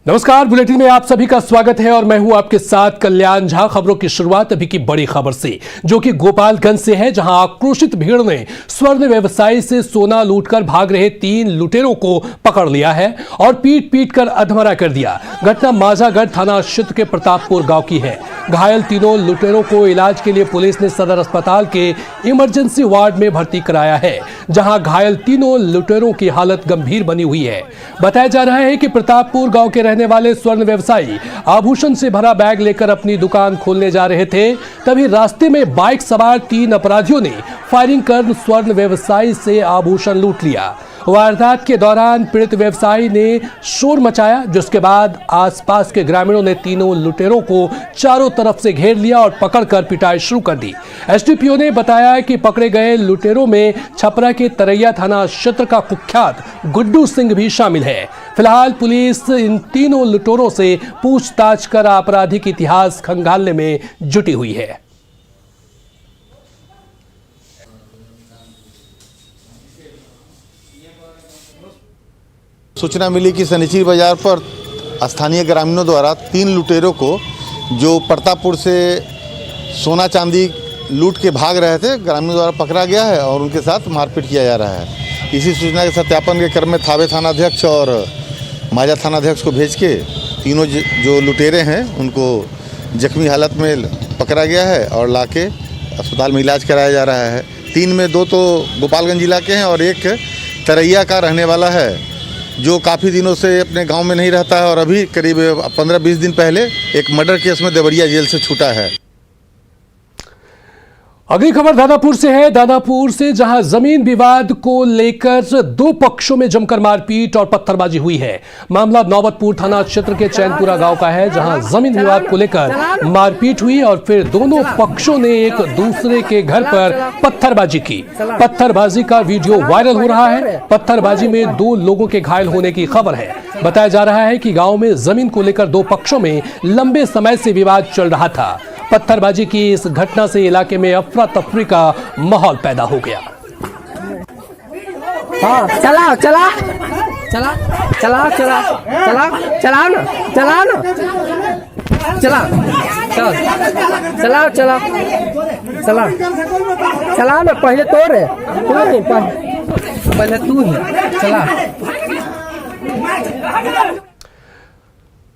नमस्कार, बुलेटिन में आप सभी का स्वागत है और मैं हूं आपके साथ कल्याण झा। खबरों की शुरुआत अभी की बड़ी खबर से, जो कि गोपालगंज से है, जहां आक्रोशित भीड़ ने स्वर्ण व्यवसायी से सोना लूटकर भाग रहे 3 लुटेरों को पकड़ लिया है और पीट पीट कर अधमरा कर दिया। घटना माजागढ़ थाना क्षेत्र के प्रतापपुर गांव की है। घायल तीनों लुटेरों को इलाज के लिए पुलिस ने सदर अस्पताल के इमरजेंसी वार्ड में भर्ती कराया है, जहां घायल तीनों लुटेरों की हालत गंभीर बनी हुई है। बताया जा रहा है कि प्रतापपुर गांव के रहने वाले स्वर्ण व्यवसायी आभूषण से भरा बैग लेकर अपनी दुकान खोलने जा रहे थे, तभी रास्ते में बाइक सवार 3 अपराधियों ने फायरिंग कर स्वर्ण व्यवसायी से आभूषण लूट लिया। वारदात के दौरान पीड़ित व्यवसायी ने शोर मचाया, जिसके बाद आसपास के ग्रामीणों ने तीनों लुटेरों को चारों तरफ से घेर लिया और पकड़कर पिटाई शुरू कर दी। एसडीपीओ ने बताया कि पकड़े गए लुटेरों में छपरा के तरैया थाना क्षेत्र का कुख्यात गुड्डू सिंह भी शामिल है। फिलहाल पुलिस इन तीनों लुटेरों से पूछताछ कर आपराधिक इतिहास खंगालने में जुटी हुई है। सूचना मिली कि सनीचीर बाजार पर स्थानीय ग्रामीणों द्वारा 3 लुटेरों को, जो प्रतापपुर से सोना चांदी लूट के भाग रहे थे, ग्रामीणों द्वारा पकड़ा गया है और उनके साथ मारपीट किया जा रहा है। इसी सूचना के सत्यापन के क्रम में थावे थानाध्यक्ष और माजा थानाध्यक्ष को भेज के तीनों जो लुटेरे हैं उनको जख्मी हालत में पकड़ा गया है और लाके अस्पताल में इलाज कराया जा रहा है। 3 में 2 तो गोपालगंज जिला के हैं और एक तरैया का रहने वाला है, जो काफ़ी दिनों से अपने गांव में नहीं रहता है और अभी करीब 15-20 दिन पहले एक मर्डर केस में देवरिया जेल से छूटा है। अगली खबर दानापुर से है। दानापुर से जहां जमीन विवाद को लेकर 2 पक्षों में जमकर मारपीट और पत्थरबाजी हुई है। मामला नौबतपुर थाना क्षेत्र के चैनपुरा गांव का है, जहां जमीन विवाद को लेकर मारपीट हुई और फिर दोनों पक्षों ने एक दूसरे के घर पर पत्थरबाजी की। पत्थरबाजी का वीडियो वायरल हो रहा है। पत्थरबाजी में 2 लोगों के घायल होने की खबर है। बताया जा रहा है कि गाँव में जमीन को लेकर 2 पक्षों में लंबे समय से विवाद चल रहा था। पत्थरबाजी की इस घटना से इलाके में अफरा तफरी का माहौल पैदा हो गया। हाँ, चला चला चला चला चला चला चला ना चला ना चला चला चला चला चला ना, पहले तो रे तू नहीं, पहले तू ही चला।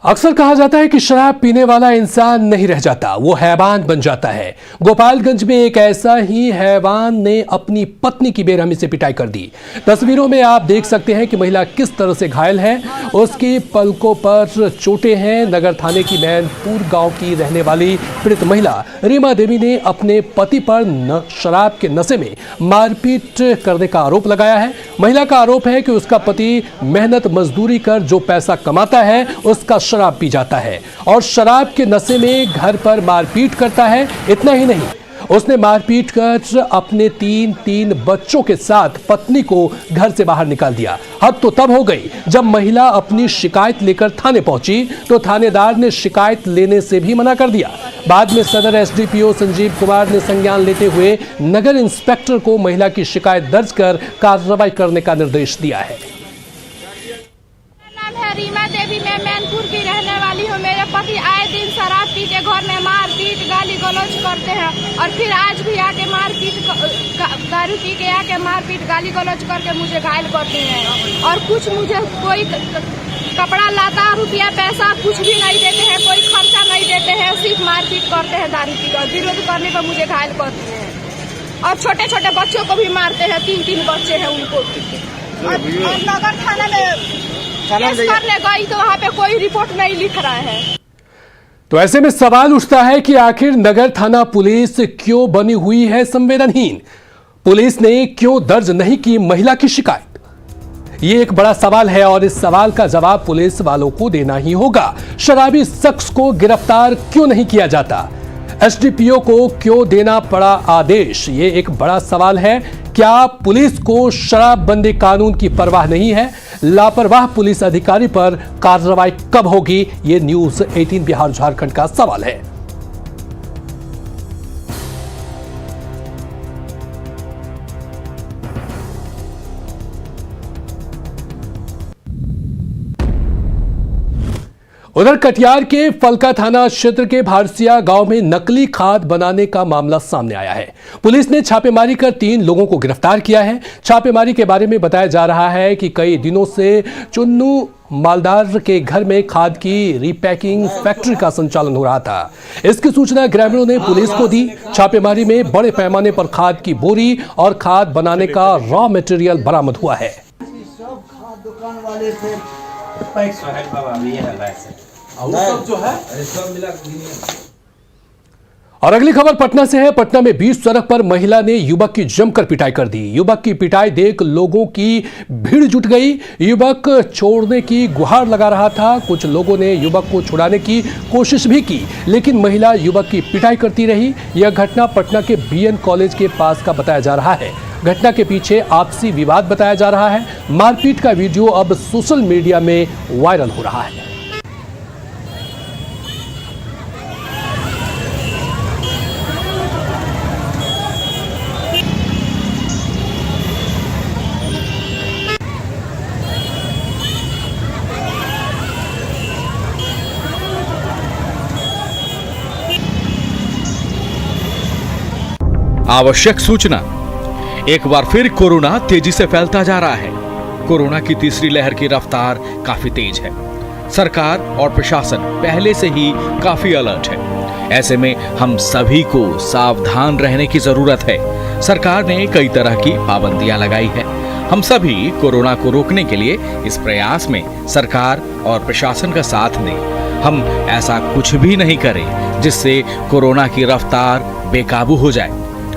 अक्सर कहा जाता है कि शराब पीने वाला इंसान नहीं रह जाता, वो हैवान बन जाता है। गोपालगंज में एक ऐसा ही हैवान ने अपनी पत्नी की बेरहमी से पिटाई कर दी। तस्वीरों में आप देख सकते हैं कि महिला किस तरह से घायल है। उसकी पलकों पर चोटें हैं। नगर थाने की मैनपुर गांव की रहने वाली पीड़ित महिला रीमा देवी ने अपने पति पर शराब के नशे में मारपीट करने का आरोप लगाया है। महिला का आरोप है कि उसका पति मेहनत मजदूरी कर जो पैसा कमाता है, उसका शराब पी जाता है और शराब के नशे में घर पर मारपीट करता है। इतना ही नहीं, उसने मारपीट कर अपने 3 बच्चों के साथ पत्नी को घर से बाहर निकाल दिया। हद तो तब हो गई जब महिला अपनी शिकायत लेकर थाने पहुंची, तो थानेदार ने शिकायत लेने से भी मना कर दिया। बाद में सदर एसडीपीओ संजीव कुमार ने संज्ञान लेते हुए नगर इंस्पेक्टर को महिला की शिकायत दर्ज कर कार्रवाई करने का निर्देश दिया है। रीमा देवी, मैं मैनपुर की रहने वाली हूँ। मेरे पति आए दिन शराब पी के घर में मारपीट गाली गलौज करते हैं और फिर आज भी आके मारपीट, दारू पी के आके मारपीट गाली गलौज करके मुझे घायल करते हैं और कुछ मुझे कोई कपड़ा लाता, रुपया पैसा कुछ भी नहीं देते हैं, कोई खर्चा नहीं देते हैं, सिर्फ मारपीट करते हैं। दारू पी कर विरोध करने पर मुझे घायल करते हैं और छोटे छोटे बच्चों को भी मारते हैं। 3 बच्चे हैं उनको। और नगर थाना में केस करने गई तो वहाँ पे कोई रिपोर्ट नहीं लिख रहा है। तो ऐसे में सवाल उठता है कि आखिर नगर थाना पुलिस क्यों बनी हुई है संवेदनहीन? पुलिस ने क्यों दर्ज नहीं की महिला की शिकायत? ये एक बड़ा सवाल है और इस सवाल का जवाब पुलिस वालों को देना ही होगा। शराबी शख्स को गिरफ्तार क्यों नहीं किया जाता? एसडीपीओ को क्यों देना पड़ा आदेश? ये एक बड़ा सवाल है। क्या पुलिस को शराबबंदी कानून की परवाह नहीं है? लापरवाह पुलिस अधिकारी पर कार्रवाई कब होगी? ये न्यूज़ 18 बिहार झारखंड का सवाल है। उधर कटिहार के फलका थाना क्षेत्र के भारसिया गांव में नकली खाद बनाने का मामला सामने आया है। पुलिस ने छापेमारी कर 3 लोगों को गिरफ्तार किया है। छापेमारी के बारे में बताया जा रहा है कि कई दिनों से चुन्नू मालदार के घर में खाद की रीपैकिंग फैक्ट्री का संचालन हो रहा था। इसकी सूचना ग्रामीणों ने पुलिस को दी। छापेमारी में बड़े पैमाने पर खाद की बोरी और खाद बनाने का रॉ मटेरियल बरामद हुआ है। सब खाद दुकान वाले थे सब जो है सब मिला। और अगली खबर पटना से है। पटना में बीच सड़क पर महिला ने युवक की जमकर पिटाई कर दी। युवक की पिटाई देख लोगों की भीड़ जुट गई। युवक छोड़ने की गुहार लगा रहा था। कुछ लोगों ने युवक को छुड़ाने की कोशिश भी की, लेकिन महिला युवक की पिटाई करती रही। यह घटना पटना के बीएन कॉलेज के पास का बताया जा रहा है। घटना के पीछे आपसी विवाद बताया जा रहा है। मारपीट का वीडियो अब सोशल मीडिया में वायरल हो रहा है। आवश्यक सूचना। एक बार फिर कोरोना तेजी से फैलता जा रहा है। कोरोना की तीसरी लहर की रफ्तार काफी तेज है। सरकार और प्रशासन पहले से ही काफी अलर्ट है। ऐसे में हम सभी को सावधान रहने की जरूरत है। सरकार ने कई तरह की पाबंदियां लगाई है। हम सभी कोरोना को रोकने के लिए इस प्रयास में सरकार और प्रशासन का साथ दें। हम ऐसा कुछ भी नहीं करें जिससे कोरोना की रफ्तार बेकाबू हो जाए।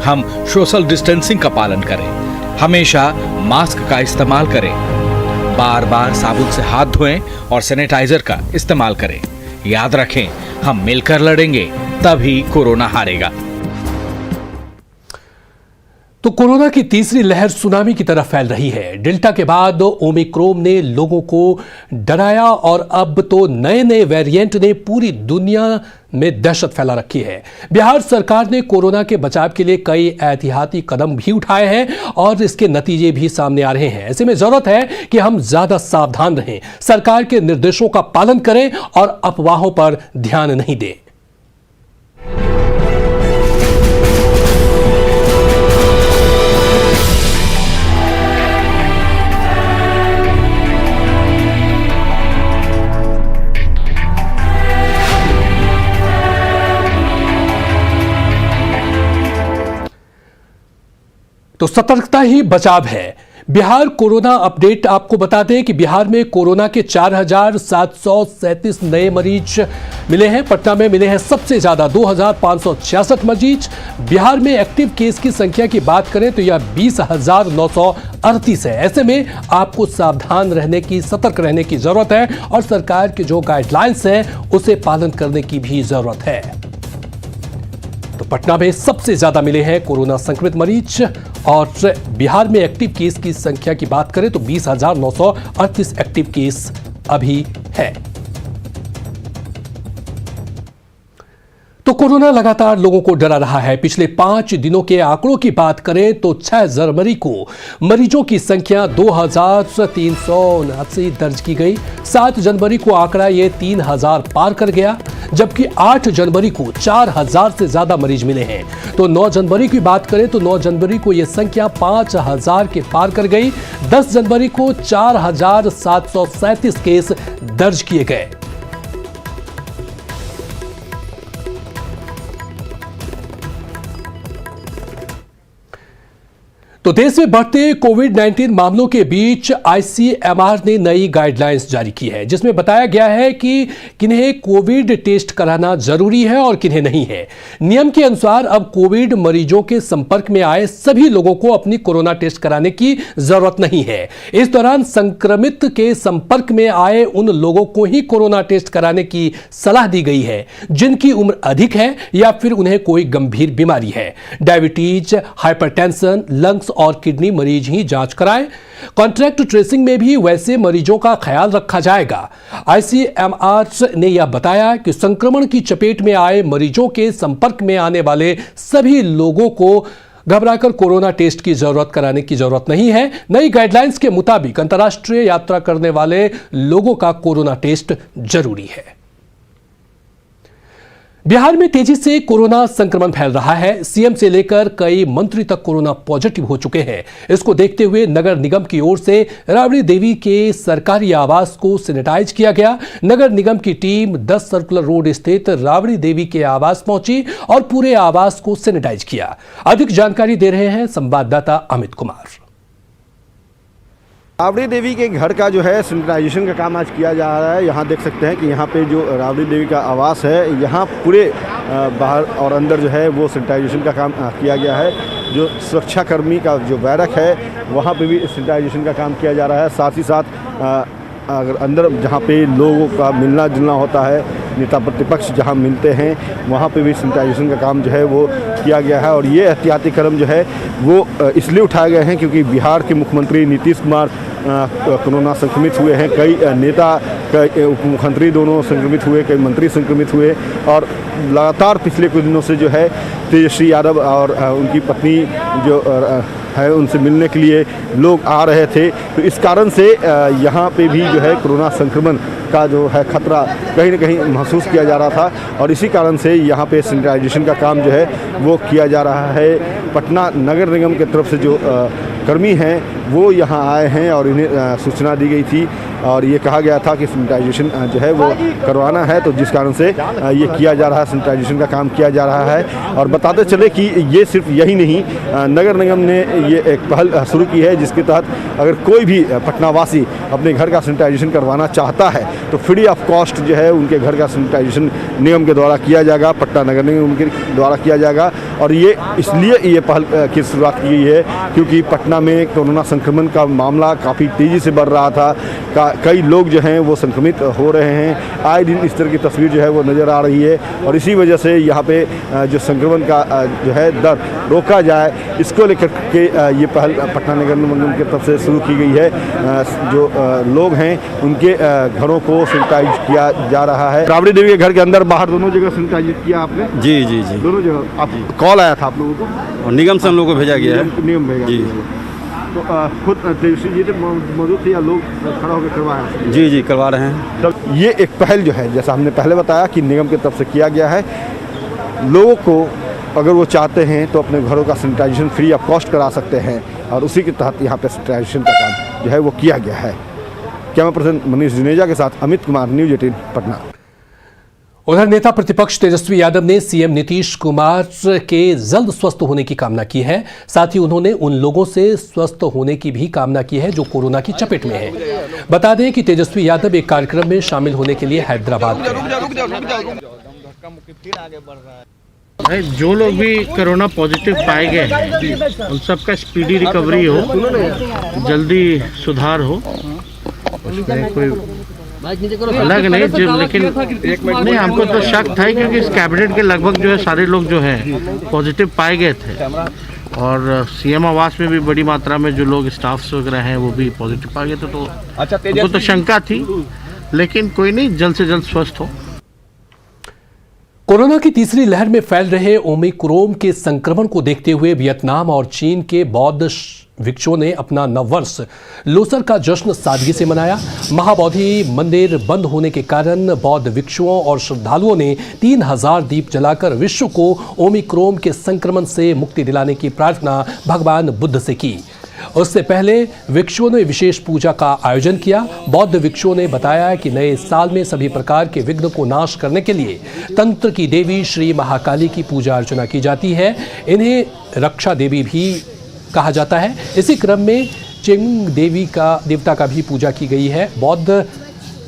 हम सोशल डिस्टेंसिंग का पालन करें, हमेशा मास्क का इस्तेमाल करें, बार बार साबुन से हाथ धोएं और सैनिटाइजर का इस्तेमाल करें। याद रखें, हम मिलकर लड़ेंगे तभी कोरोना हारेगा। तो कोरोना की तीसरी लहर सुनामी की तरफ फैल रही है। डेल्टा के बाद ओमिक्रॉन ने लोगों को डराया और अब तो नए नए वेरिएंट ने पूरी दुनिया में दहशत फैला रखी है। बिहार सरकार ने कोरोना के बचाव के लिए कई एहतियाती कदम भी उठाए हैं और इसके नतीजे भी सामने आ रहे हैं। ऐसे में जरूरत है कि हम ज्यादा सावधान रहें, सरकार के निर्देशों का पालन करें और अफवाहों पर ध्यान नहीं दें। तो सतर्कता ही बचाव है। बिहार कोरोना अपडेट आपको बता दें कि बिहार में कोरोना के 4,737 नए मरीज मिले हैं। पटना में मिले हैं सबसे ज्यादा 2,566 मरीज। बिहार में एक्टिव केस की संख्या की बात करें तो यह 20,938 है। ऐसे में आपको सावधान रहने की, सतर्क रहने की जरूरत है और सरकार की जो गाइडलाइंस हैं उसे पालन करने की भी जरूरत है। तो पटना में सबसे ज्यादा मिले हैं कोरोना संक्रमित मरीज और बिहार में एक्टिव केस की संख्या की बात करें तो 20,938 एक्टिव केस अभी है। तो कोरोना लगातार लोगों को डरा रहा है। पिछले 5 दिनों के आंकड़ों की बात करें तो 6 जनवरी को मरीजों की संख्या 2,379 दर्ज की गई। 7 जनवरी को आंकड़ा ये 3,000 पार कर गया, जबकि 8 जनवरी को 4,000 से ज्यादा मरीज मिले हैं। तो 9 जनवरी की बात करें तो 9 जनवरी को यह संख्या 5,000 के पार कर गई। 10 जनवरी को 4,737 केस दर्ज किए गए। तो देश में बढ़ते कोविड-19 मामलों के बीच आईसीएमआर ने नई गाइडलाइंस जारी की है, जिसमें बताया गया है कि किन्हें कोविड टेस्ट कराना जरूरी है और किन्हें नहीं है। नियम के अनुसार अब कोविड मरीजों के संपर्क में आए सभी लोगों को अपनी कोरोना टेस्ट कराने की जरूरत नहीं है। इस दौरान संक्रमित के संपर्क में आए उन लोगों को ही कोरोना टेस्ट कराने की सलाह दी गई है जिनकी उम्र अधिक है या फिर उन्हें कोई गंभीर बीमारी है। डायबिटीज, हाइपरटेंशन, लंग्स और किडनी मरीज ही जांच कराएं। कॉन्ट्रैक्ट ट्रेसिंग में भी वैसे मरीजों का ख्याल रखा जाएगा। आईसीएमआर ने यह बताया कि संक्रमण की चपेट में आए मरीजों के संपर्क में आने वाले सभी लोगों को घबराकर कोरोना टेस्ट की जरूरत कराने की जरूरत नहीं है। नई गाइडलाइंस के मुताबिक अंतर्राष्ट्रीय यात्रा करने वाले लोगों का कोरोना टेस्ट जरूरी है। बिहार में तेजी से कोरोना संक्रमण फैल रहा है। सीएम से लेकर कई मंत्री तक कोरोना पॉजिटिव हो चुके हैं। इसको देखते हुए नगर निगम की ओर से राबड़ी देवी के सरकारी आवास को सैनिटाइज किया गया। नगर निगम की टीम 10 सर्कुलर रोड स्थित राबड़ी देवी के आवास पहुंची और पूरे आवास को सैनिटाइज किया। अधिक जानकारी दे रहे हैं संवाददाता अमित कुमार। राबड़ी देवी के घर का जो है सैनिटाइजेशन का काम आज किया जा रहा है। यहाँ देख सकते हैं कि यहाँ पे जो राबड़ी देवी का आवास है, यहाँ पूरे बाहर और अंदर जो है वो सैनिटाइजेशन का काम किया गया है। जो सुरक्षा कर्मी का जो बैरक है वहाँ पे भी सैनिटाइजेशन का काम किया जा रहा है। साथ ही साथ अगर अंदर जहाँ पे लोगों का मिलना जुलना होता है, नेता प्रतिपक्ष जहाँ मिलते हैं, वहाँ पे भी सैनिटाइजेशन का काम जो है वो किया गया है। और ये एहतियाती कदम जो है वो इसलिए उठाए गए हैं क्योंकि बिहार के मुख्यमंत्री नीतीश कुमार कोरोना संक्रमित हुए हैं। कई नेता, कई उप मुख्यमंत्री दोनों संक्रमित हुए, कई मंत्री संक्रमित हुए और लगातार पिछले कुछ दिनों से जो है तेजस्वी यादव और उनकी पत्नी जो है उनसे मिलने के लिए लोग आ रहे थे। तो इस कारण से यहाँ पे भी जो है कोरोना संक्रमण का जो है खतरा कहीं न कहीं महसूस किया जा रहा था और इसी कारण से यहाँ पे सैनिटाइजेशन का काम जो है वो किया जा रहा है। पटना नगर निगम की तरफ से जो कर्मी हैं वो यहाँ आए हैं और इन्हें सूचना दी गई थी और ये कहा गया था कि सैनिटाइजेशन जो है वो करवाना है, तो जिस कारण से ये किया जा रहा है, सैनिटाइजेशन का काम किया जा रहा है। और बताते चले कि ये सिर्फ यही नहीं, नगर निगम ने ये एक पहल शुरू की है जिसके तहत अगर कोई भी पटनावासी अपने घर का सैनिटाइजेशन करवाना चाहता है तो फ्री ऑफ कॉस्ट जो है उनके घर का सैनिटाइजेशन निगम के द्वारा किया जाएगा, पटना नगर निगम के द्वारा किया जाएगा। और ये इसलिए ये पहल की शुरुआत की गई है क्योंकि पटना में कोरोना संक्रमण का मामला काफ़ी तेज़ी से बढ़ रहा था। कई लोग जो हैं वो संक्रमित हो रहे हैं। आए दिन इस तरह की तस्वीर जो है वो नज़र आ रही है और इसी वजह से यहाँ पे जो संक्रमण का जो है दर रोका जाए, इसको लेकर के ये पहल पटना नगर निगम की तरफ से शुरू की गई है। जो लोग हैं उनके घरों को सैनिटाइज किया जा रहा है। राबड़ी देवी के घर के अंदर बाहर दोनों जगह सैनिटाइज किया आपने? जी जी जी, दोनों जगह। आप कॉल आया था आप लोगों को? और निगम से हम लोगों को भेजा गया है। निगम भेजा जी। तो खुद तेजस्वी जी मौजूद थे या लोग खड़ा होकर करवाया? जी जी, करवा रहे हैं। तब ये एक पहल जो है, जैसा हमने पहले बताया कि निगम की तरफ से किया गया है। लोगों को अगर वो चाहते हैं तो अपने घरों का सैनिटाइजेशन फ्री ऑफ कॉस्ट करा सकते हैं और उसी के तहत यहाँ पे सैनिटाइजेशन का काम जो है वो किया गया है। कैमरा पर्सन मनीष जुनेजा के साथ अमित कुमार, न्यूज़ 18 पटना। उधर नेता प्रतिपक्ष तेजस्वी यादव ने सीएम नीतीश कुमार के जल्द स्वस्थ होने की कामना की है। साथ ही उन्होंने उन लोगों से स्वस्थ होने की भी कामना की है जो कोरोना की चपेट में हैं। बता दें कि तेजस्वी यादव एक कार्यक्रम में शामिल होने के लिए हैदराबाद गए। जो लोग भी कोरोना पॉजिटिव पाए गए हैं उन सबका स्पीडी रिकवरी हो, जल्दी सुधार हो, उसमें कोई अलग नहीं। लेकिन नहीं, हमको तो शक था क्योंकि इस कैबिनेट के लगभग जो है सारे लोग जो हैं पॉजिटिव पाए गए थे और सीएम आवास में भी बड़ी मात्रा में जो लोग स्टाफ वगैरह हैं वो भी पॉजिटिव पाए गए थे। तो हमको तो शंका थी, लेकिन कोई नहीं, जल्द से जल्द स्वस्थ हो। कोरोना की तीसरी लहर में फैल रहे ओमिक्रोन के संक्रमण को देखते हुए वियतनाम और चीन के बौद्ध भिक्षुओं ने अपना नववर्ष लोसर का जश्न सादगी से मनाया। महाबोधि मंदिर बंद होने के कारण बौद्ध भिक्षुओं और श्रद्धालुओं ने 3000 दीप जलाकर विश्व को ओमिक्रोन के संक्रमण से मुक्ति दिलाने की प्रार्थना भगवान बुद्ध से की। उससे पहले भिक्षुओं ने विशेष पूजा का आयोजन किया। बौद्ध भिक्षुओं ने बताया कि नए साल में सभी प्रकार के विघ्न को नाश करने के लिए तंत्र की देवी श्री महाकाली की पूजा अर्चना की जाती है। इन्हें रक्षा देवी भी कहा जाता है। इसी क्रम में चिंग देवता का भी पूजा की गई है। बौद्ध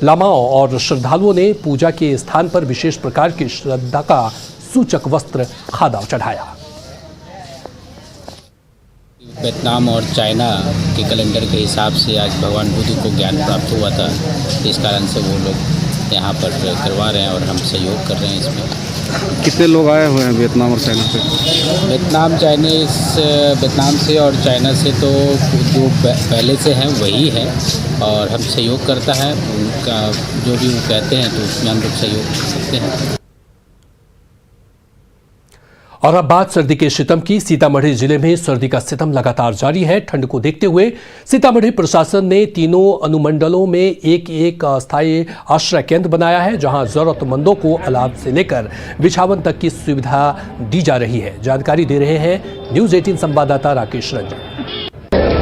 लामाओं और श्रद्धालुओं ने पूजा के स्थान पर विशेष प्रकार की श्रद्धा का सूचक वस्त्र खादाव चढ़ाया। वियतनाम और चाइना के कैलेंडर के हिसाब से आज भगवान बुद्ध को ज्ञान प्राप्त हुआ था, इस कारण से वो लोग यहाँ पर करवा रहे हैं और हम सहयोग कर रहे हैं इसमें। कितने लोग आए हुए हैं वियतनाम और चाइना से? वियतनाम से और चाइना से तो जो पहले से हैं वही है और हम सहयोग करता है, उनका जो भी वो कहते हैं तो उसमें हम लोग सहयोग कर सकते हैं। और अब बात सर्दी के सितम की। सीतामढ़ी जिले में सर्दी का सितम लगातार जारी है। ठंड को देखते हुए सीतामढ़ी प्रशासन ने तीनों अनुमंडलों में एक अस्थायी आश्रय केंद्र बनाया है, जहां जरूरतमंदों को अलाव से लेकर बिछावन तक की सुविधा दी जा रही है। जानकारी दे रहे हैं न्यूज 18 संवाददाता राकेश रंजन।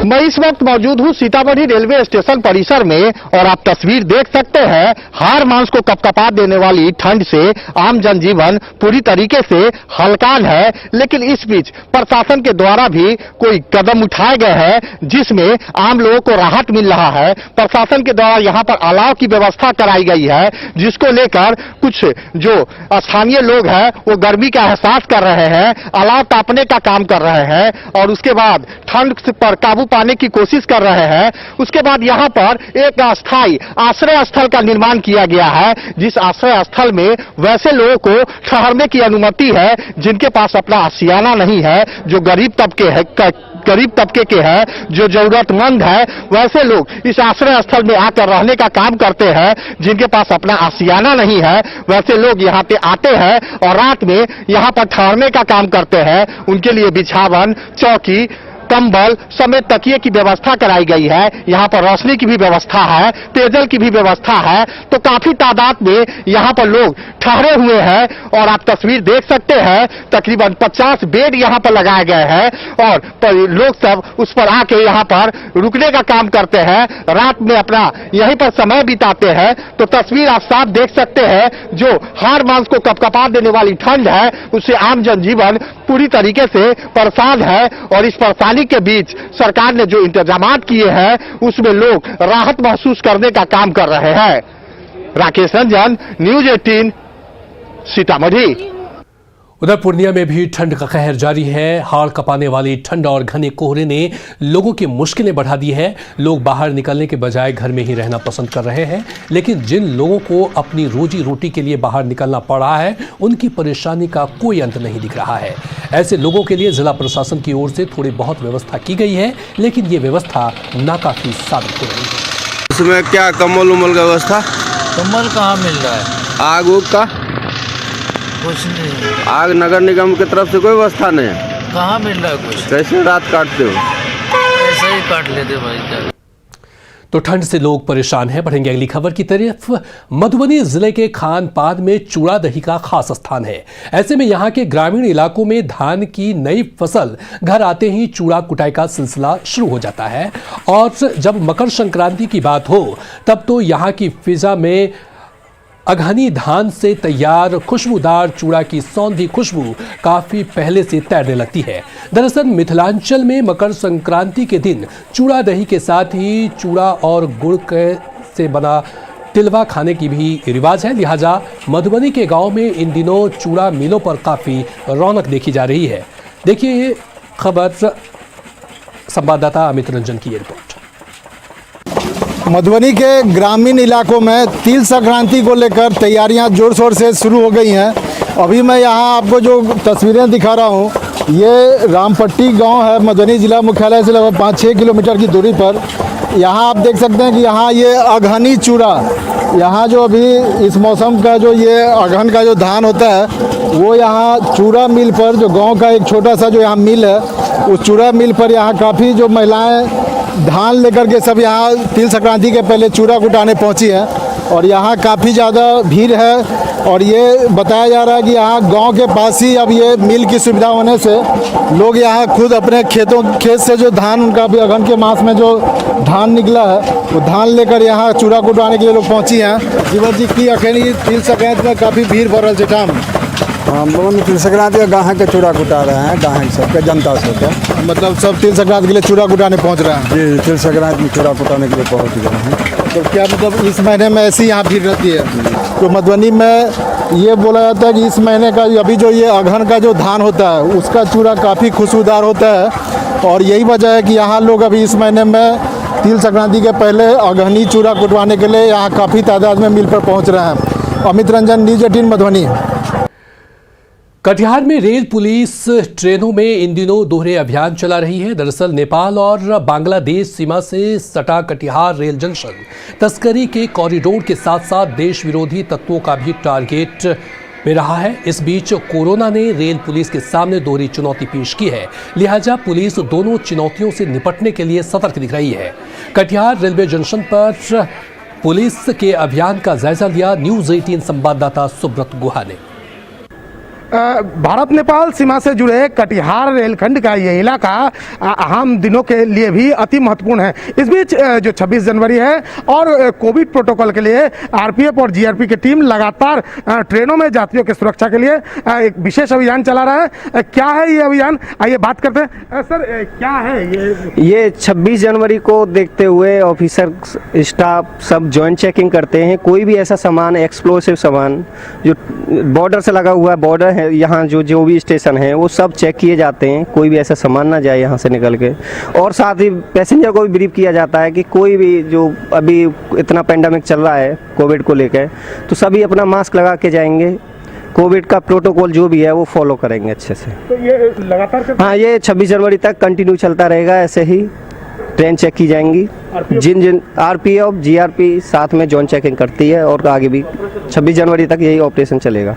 मैं इस वक्त मौजूद हूं सीतामढ़ी रेलवे स्टेशन परिसर में और आप तस्वीर देख सकते हैं। हाड़ मांस को कपकपा देने वाली ठंड से आम जनजीवन पूरी तरीके से हलकान है, लेकिन इस बीच प्रशासन के द्वारा भी कोई कदम उठाए गए हैं जिसमें आम लोगों को राहत मिल रहा है। प्रशासन के द्वारा यहां पर अलाव की व्यवस्था कराई गई है, जिसको लेकर कुछ जो स्थानीय लोग हैं वो गर्मी का एहसास कर रहे हैं, अलाव तापने का काम कर रहे हैं और उसके बाद ठंड पर काबू पाने की कोशिश कर रहे हैं। उसके बाद यहां पर एक अस्थायी आश्रय स्थल का निर्माण किया गया है, जिस आश्रय स्थल में वैसे लोगों को ठहरने की अनुमति है जिनके पास अपना आशियाना नहीं है, जो गरीब तबके के हैं, जो जरूरतमंद है, वैसे लोग इस आश्रय स्थल में आकर रहने का काम करते हैं। जिनके पास अपना आशियाना नहीं है, वैसे लोग यहाँ पे आते हैं और रात में यहाँ पर ठहरने का काम करते हैं। उनके लिए बिछावन, चौकी, कंबल समेत तकिए की व्यवस्था कराई गई है। यहाँ पर रोशनी की भी व्यवस्था है, पेयजल की भी व्यवस्था है। तो काफी तादाद में यहाँ पर लोग ठहरे हुए हैं और आप तस्वीर देख सकते हैं। तकरीबन 50 बेड यहाँ पर लगाए गए हैं और लोग सब उस पर आके यहाँ पर रुकने का काम करते हैं, रात में अपना यहीं पर समय बिताते हैं। तो तस्वीर आप साफ देख सकते हैं। जो हाड़ मांस को कपकपा देने वाली ठंड है, उससे आम जनजीवन पूरी तरीके से परेशान है और इस परेशानी के बीच सरकार ने जो इंतजामात किए हैं उसमें लोग राहत महसूस करने का काम कर रहे हैं। राकेश रंजन, न्यूज 18 सीतामढ़ी। उधर पूर्णिया में भी ठंड का कहर जारी है। हाड़ कपाने वाली ठंड और घने कोहरे ने लोगों की मुश्किलें बढ़ा दी है। लोग बाहर निकलने के बजाय घर में ही रहना पसंद कर रहे हैं, लेकिन जिन लोगों को अपनी रोजी रोटी के लिए बाहर निकलना पड़ रहा है, उनकी परेशानी का कोई अंत नहीं दिख रहा है। ऐसे लोगों के लिए जिला प्रशासन की ओर से थोड़ी बहुत व्यवस्था की गई है, लेकिन ये व्यवस्था नाकाफी साबित हो रही है। इसमें क्या कम्बल उम्बल का व्यवस्था? कम्बल कहाँ मिल रहा है? आग उग का कुछ नहीं। आग नगर निगम की तरफ से कोई व्यवस्था नहीं है? कहाँ मिल रहा है कुछ? कैसे रात काटते हो? ऐसे ही काट लेते भाई। तो ठंड से लोग परेशान हैं। बढ़ेंगे अगली खबर की तरफ। मधुबनी जिले के खान पान में चूड़ा दही का खास स्थान है। ऐसे में यहाँ के ग्रामीण इलाकों में धान की नई फसल घर आते ही चूड़ा कुटाई का सिलसिला शुरू हो जाता है और जब मकर संक्रांति की बात हो तब तो यहाँ की फिजा में अघनी धान से तैयार खुशबूदार चूड़ा की सौंधी खुशबू काफी पहले से तैरने लगती है। दरअसल मिथिलांचल में मकर संक्रांति के दिन चूड़ा दही के साथ ही चूड़ा और गुड़ से बना तिलवा खाने की भी रिवाज है। लिहाजा मधुबनी के गांव में इन दिनों चूड़ा मिलों पर काफी रौनक देखी जा रही है। देखिए ये खबर संवाददाता अमित रंजन की रिपोर्ट। मधुबनी के ग्रामीण इलाकों में तिल संक्रांति को लेकर तैयारियां जोर शोर से शुरू हो गई हैं। अभी मैं यहां आपको जो तस्वीरें दिखा रहा हूं, ये रामपट्टी गांव है। मधुबनी जिला मुख्यालय से लगभग 5-6 किलोमीटर की दूरी पर। यहां आप देख सकते हैं कि यहां ये अघनी चूड़ा, यहाँ जो अभी इस मौसम का जो ये अघन का जो धान होता है, वो यहाँ चूड़ा मिल पर, जो गांव का एक छोटा सा जो यहाँ मिल है, उस चूड़ा मिल पर यहाँ काफ़ी जो महिलाएं धान लेकर के सब यहाँ तिल संक्रांति के पहले चूड़ा कुटाने पहुँची हैं और यहाँ काफ़ी ज़्यादा भीड़ है। और ये बताया जा रहा है कि यहाँ गांव के पास ही अब ये मिल की सुविधा होने से लोग यहाँ खुद अपने खेत से जो धान, उनका भी अघन के मास में जो धान निकला है, वो धान लेकर यहाँ चूड़ा कुटाने के लिए लोग पहुँची हैं। जीवन जी की अखनी तिल संक्रांति में काफ़ी भीड़ भरल से टाइम। हम लोगों ने तिल संक्रांति का गाँव के चूड़ा कुटा रहे हैं, गाँव सबके जनता सबके, मतलब सब तिल संक्रांति के लिए चूड़ा कुटाने पहुँच रहे हैं। जी, तिल संक्रांति में चूड़ा कुटाने के लिए पहुँच गए हैं। तो क्या मतलब इस महीने में ऐसी यहाँ भीड़ रहती है? तो मधुबनी में ये बोला जाता है कि इस महीने का अभी जो ये अघन का जो धान होता है, उसका चूड़ा काफ़ी खुशबूदार होता है और यही वजह है कि यहाँ लोग अभी इस महीने में तिल संक्रांति के पहले अघनी चूड़ा कुटवाने के लिए यहाँ काफ़ी तादाद में मिल पर पहुँच रहे हैं। अमित रंजन, न्यूज 18 मधुबनी। कटिहार में रेल पुलिस ट्रेनों में इन दिनों दोहरे अभियान चला रही है। दरअसल नेपाल और बांग्लादेश सीमा से सटा कटिहार रेल जंक्शन तस्करी के कॉरिडोर के साथ साथ देश विरोधी तत्वों का भी टारगेट में रहा है। इस बीच कोरोना ने रेल पुलिस के सामने दोहरी चुनौती पेश की है, लिहाजा पुलिस दोनों चुनौतियों से निपटने के लिए सतर्क दिख रही है। कटिहार रेलवे जंक्शन पर पुलिस के अभियान का जायजा लिया न्यूज़ 18 संवाददाता सुब्रत गुहा ने। भारत नेपाल सीमा से जुड़े कटिहार रेलखंड का ये इलाका अहम दिनों के लिए भी अति महत्वपूर्ण है। इस बीच जो 26 जनवरी है और कोविड प्रोटोकॉल के लिए आरपीएफ और जीआरपी की टीम लगातार ट्रेनों में यात्रियों की सुरक्षा के लिए एक विशेष अभियान चला रहा है। क्या है ये अभियान, आइए बात करते हैं। सर क्या है ये 26 जनवरी को देखते हुए ऑफिसर स्टाफ सब जॉइंट चेकिंग करते हैं। कोई भी ऐसा सामान, एक्सप्लोसिव सामान जो बॉर्डर से लगा हुआ है, बॉर्डर है यहाँ जो भी स्टेशन है वो सब चेक किए जाते हैं, कोई भी ऐसा सामान ना जाए यहाँ से निकल के। और साथ ही पैसेंजर को भी ब्रीफ किया जाता है कि कोई भी जो अभी इतना पेंडेमिक चल रहा है कोविड को लेकर, तो सभी अपना मास्क लगा के जाएंगे। कोविड का प्रोटोकॉल जो भी है वो फॉलो करेंगे अच्छे से। तो ये लगातार हाँ, ये 26 जनवरी तक कंटिन्यू चलता रहेगा। ऐसे ही ट्रेन चेक की जाएंगी। जिन आरपीएफ जीआरपी साथ में जोन चेकिंग करती है और आगे भी 26 जनवरी तक यही ऑपरेशन चलेगा।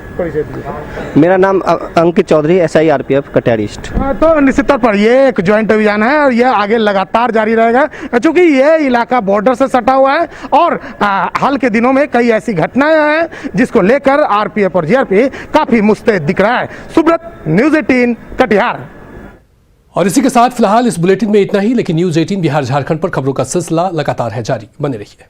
मेरा नाम Ankit Chaudhary, SI RPF Katihar east. तो निश्चित तौर पर ये एक ज्वाइंट अभियान है और यह आगे लगातार जारी रहेगा, क्योंकि ये इलाका बॉर्डर से सटा हुआ है और हाल के दिनों में कई ऐसी घटनाएं हैं जिसको लेकर आरपीएफ और जीआरपी काफी मुस्तैद दिख रहा है। सुब्रत, न्यूज़ 18 कटिहार। और इसी के साथ फिलहाल इस बुलेटिन में इतना ही, लेकिन न्यूज़ 18 बिहार झारखंड पर खबरों का सिलसिला लगातार है जारी। बने रहिए।